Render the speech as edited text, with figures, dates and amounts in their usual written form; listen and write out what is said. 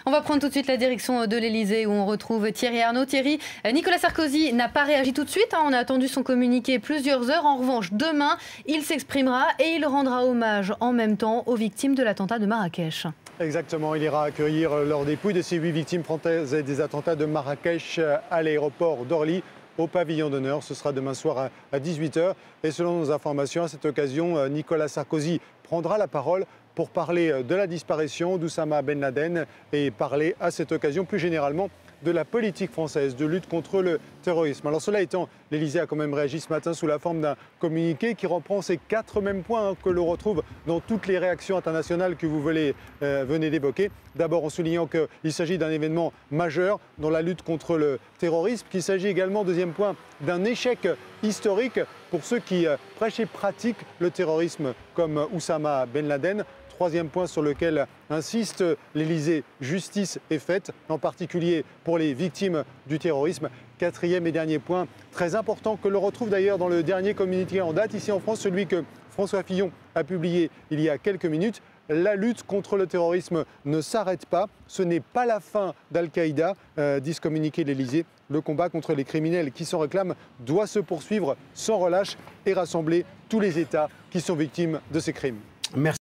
On va prendre tout de suite la direction de l'Elysée où on retrouve Thierry Arnaud. Thierry, Nicolas Sarkozy n'a pas réagi tout de suite. On a attendu son communiqué plusieurs heures. En revanche, demain, il s'exprimera et il rendra hommage en même temps aux victimes de l'attentat de Marrakech. Exactement, il ira accueillir leurs dépouilles de ces 8 victimes françaises des attentats de Marrakech à l'aéroport d'Orly au pavillon d'honneur. Ce sera demain soir à 18 h. Et selon nos informations, à cette occasion, Nicolas Sarkozy prendra la parole pour parler de la disparition d'Oussama Ben Laden et parler à cette occasion plus généralement de la politique française de lutte contre le terrorisme. Alors cela étant, l'Elysée a quand même réagi ce matin sous la forme d'un communiqué qui reprend ces 4 mêmes points que l'on retrouve dans toutes les réactions internationales que vous venez d'évoquer. D'abord en soulignant qu'il s'agit d'un événement majeur dans la lutte contre le terrorisme, qu'il s'agit également, deuxième point, d'un échec historique pour ceux qui prêchent et pratiquent le terrorisme comme Oussama Ben Laden. Troisième point sur lequel insiste l'Elysée, justice est faite, en particulier pour les victimes du terrorisme. Quatrième et dernier point, très important, que l'on retrouve d'ailleurs dans le dernier communiqué en date ici en France, celui que François Fillon a publié il y a quelques minutes. La lutte contre le terrorisme ne s'arrête pas. Ce n'est pas la fin d'Al-Qaïda, dit ce communiqué de l'Elysée. Le combat contre les criminels qui s'en réclament doit se poursuivre sans relâche et rassembler tous les États qui sont victimes de ces crimes. Merci.